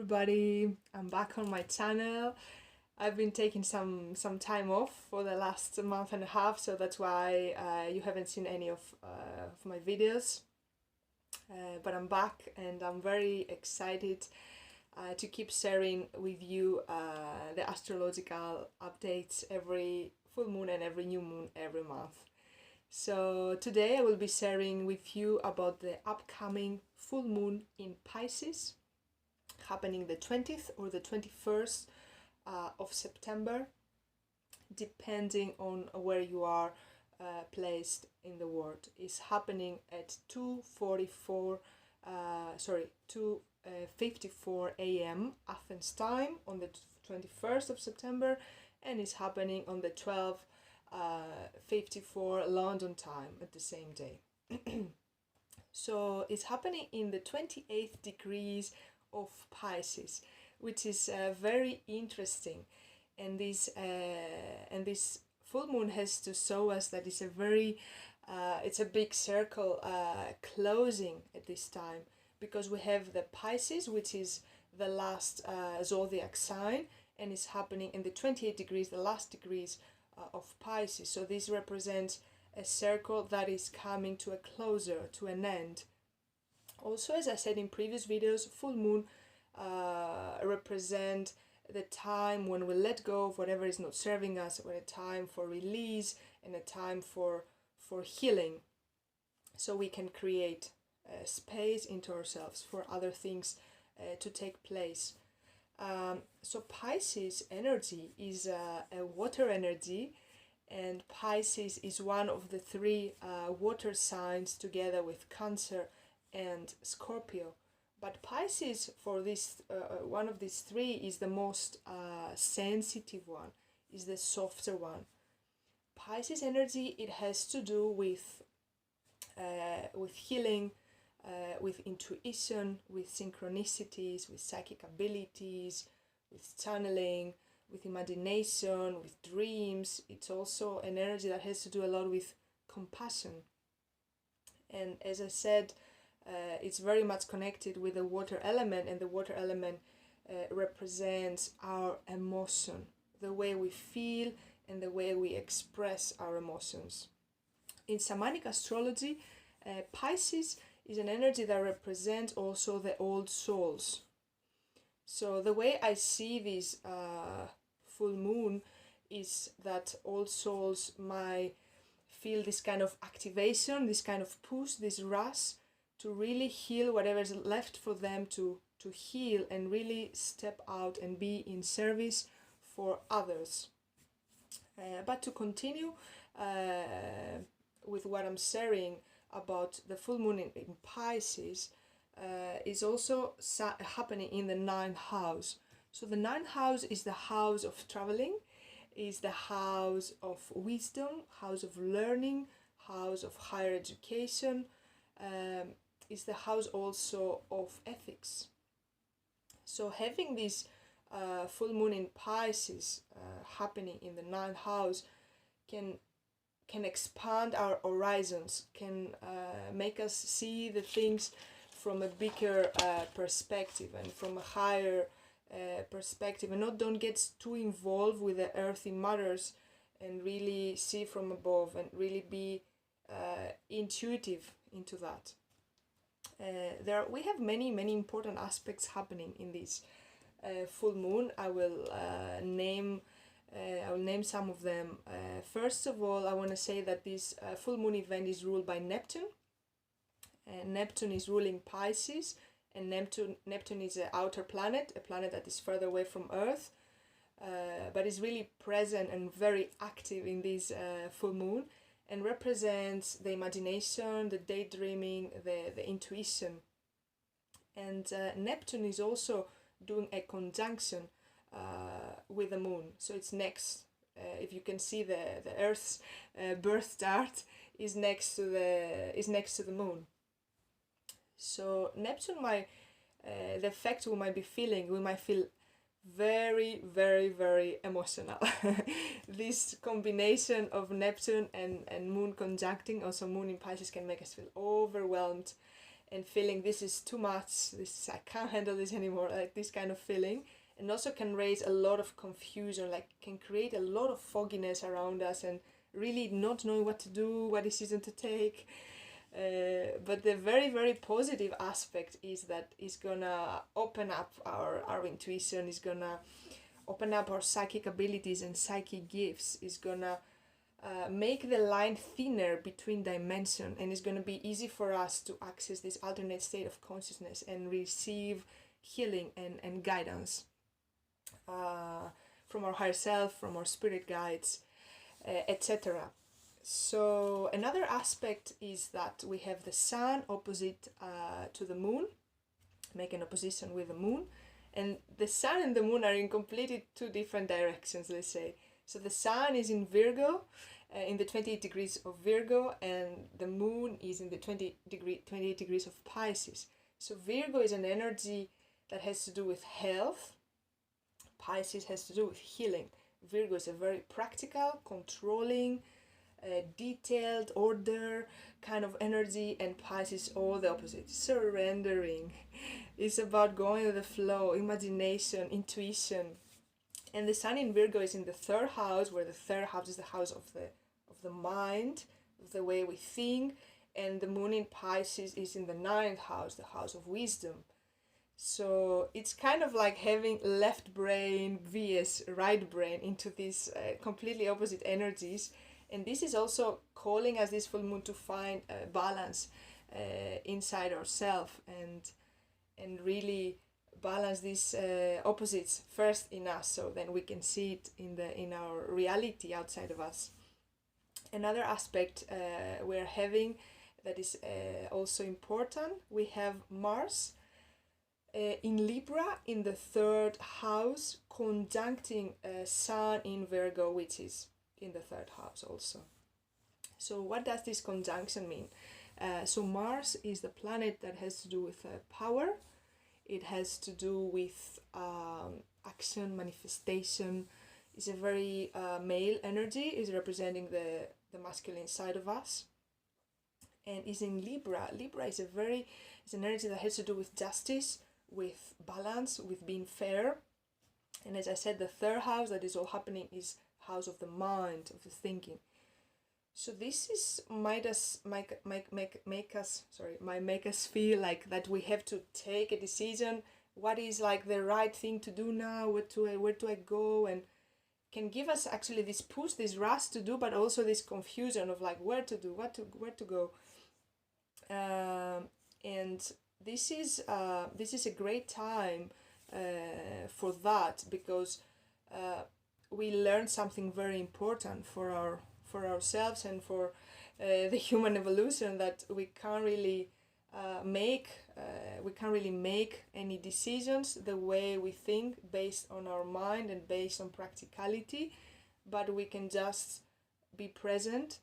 everybody, I'm back on my channel. I've been taking some time off for the last month and a half, so that's why you haven't seen any of my videos. But I'm back and I'm very excited to keep sharing with you the astrological updates every full moon and every new moon every month. So today I will be sharing with you about the upcoming full moon in Pisces, happening the 20th or the 21st of September, depending on where you are placed in the world. It's happening at 2:54 a.m. Athens time on the 21st of September, and it's happening on the 12:54 London time at the same day. So it's happening in the 28th degrees of Pisces, which is very interesting, and this full moon has to show us that it's a big circle closing at this time, because we have the Pisces, which is the last zodiac sign, and it's happening in the 28 degrees, the last degrees of Pisces. So this represents a circle that is coming to a closure, to an end. Also, as I said in previous videos, full moon represent the time when we let go of whatever is not serving us, when a time for release and a time for healing, so we can create space into ourselves for other things to take place. So Pisces energy is a water energy, and Pisces is one of the three water signs, together with Cancer and Scorpio. But Pisces, for this one of these three, is the most sensitive one, is the softer one. Pisces energy, it has to do with healing, with intuition, with synchronicities, with psychic abilities, with channeling, with imagination, with dreams. It's also an energy that has to do a lot with compassion. And as I said, it's very much connected with the water element, and the water element represents our emotion, the way we feel and the way we express our emotions. In Shamanic Astrology, Pisces is an energy that represents also the old souls. So the way I see this full moon is that old souls might feel this kind of activation, this kind of push, this rush to really heal whatever is left for them to heal, and really step out and be in service for others. But to continue with what I'm sharing about the full moon in Pisces, is also happening in the 9th house. So the 9th house is the house of traveling, is the house of wisdom, house of learning, house of higher education, is the house also of ethics. So having this full moon in Pisces happening in the 9th house can expand our horizons, can make us see the things from a bigger perspective and from a higher perspective, and don't get too involved with the earthly matters, and really see from above and really be intuitive into that. We have many important aspects happening in this full moon. I will name some of them. First of all, I want to say that this full moon event is ruled by Neptune. Neptune is ruling Pisces, and Neptune is an outer planet, a planet that is further away from Earth, but is really present and very active in this full moon, and represents the imagination, the daydreaming, the intuition. And Neptune is also doing a conjunction with the moon, so it's next. If you can see the Earth's birth chart is next to the moon. So Neptune the effect we might be feeling, we might feel very emotional. This combination of Neptune and moon conjuncting, also moon in Pisces, can make us feel overwhelmed and feeling this is too much, this I can't handle this anymore, like this kind of feeling. And also can raise a lot of confusion, like can create a lot of fogginess around us and really not knowing what to do, what decision to take. But the very, very positive aspect is that it's gonna open up our intuition, is gonna open up our psychic abilities and psychic gifts, is gonna make the line thinner between dimension, and it's gonna be easy for us to access this alternate state of consciousness and receive healing and guidance from our higher self, from our spirit guides, etc. So another aspect is that we have the sun opposite to the moon, making opposition with the moon, and the sun and the moon are in completely two different directions, let's say. So the sun is in Virgo, in the 28 degrees of Virgo, and the moon is in the 28 degrees of Pisces. So Virgo is an energy that has to do with health. Pisces has to do with healing. Virgo is a very practical, controlling, detailed, order kind of energy, and Pisces all the opposite, surrendering. It's about going with the flow, imagination, intuition. And the sun in Virgo is in the third house, where the third house is the house of the mind, of the way we think, and the moon in Pisces is in the ninth house, the house of wisdom. So it's kind of like having left brain vs right brain into these completely opposite energies. And this is also calling us, this full moon, to find a balance inside ourselves and really balance these opposites first in us, so then we can see it in our reality outside of us. Another aspect we're having that is also important, we have Mars in Libra in the third house, conjuncting Sun in Virgo, which is in the third house also. So what does this conjunction mean? So Mars is the planet that has to do with power. It has to do with action, manifestation. It's a very male energy, is representing the masculine side of us. And is in Libra. Libra is it's an energy that has to do with justice, with balance, with being fair. And as I said, the third house that is all happening is house of the mind, of the thinking. So this is might make us feel like that we have to take a decision. What is like the right thing to do now? Where do I go? And can give us actually this push, this rush to do, but also this confusion of like where to do, where to go. And this is a great time for that, because we learn something very important for ourselves and for the human evolution, that we can't really make any decisions the way we think based on our mind and based on practicality, but we can just be present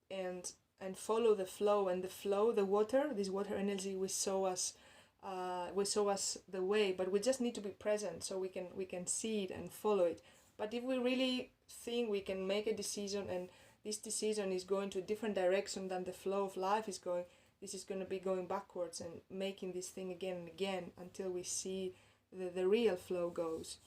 and follow the flow. And the water, this water energy will show us the way, but we just need to be present so we can see it and follow it. But if we really think we can make a decision, and this decision is going to a different direction than the flow of life is going, this is going to be going backwards and making this thing again and again until we see the real flow goes.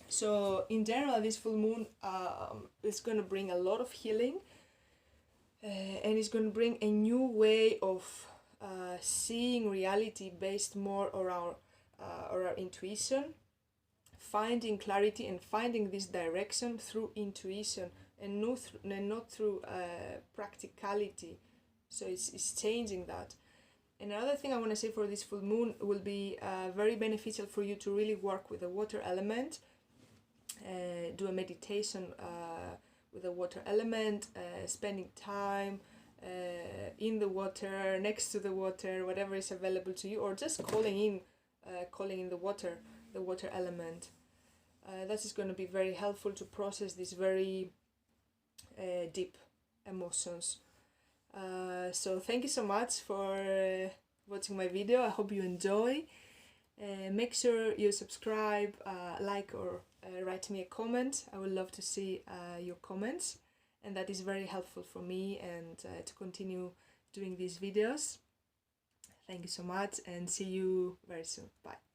So in general, this full moon is going to bring a lot of healing, and it's going to bring a new way of seeing reality based more around our intuition, finding clarity and finding this direction through intuition and not through practicality. So it's changing that. And another thing I want to say for this full moon will be very beneficial for you to really work with the water element, do a meditation with the water element, spending time in the water, next to the water, whatever is available to you, or just calling in the water element. That is going to be very helpful to process these very deep emotions. So thank you so much for watching my video. I hope you enjoy. Make sure you subscribe, like, or write me a comment. I would love to see your comments, and that is very helpful for me and to continue doing these videos. Thank you so much and see you very soon. Bye.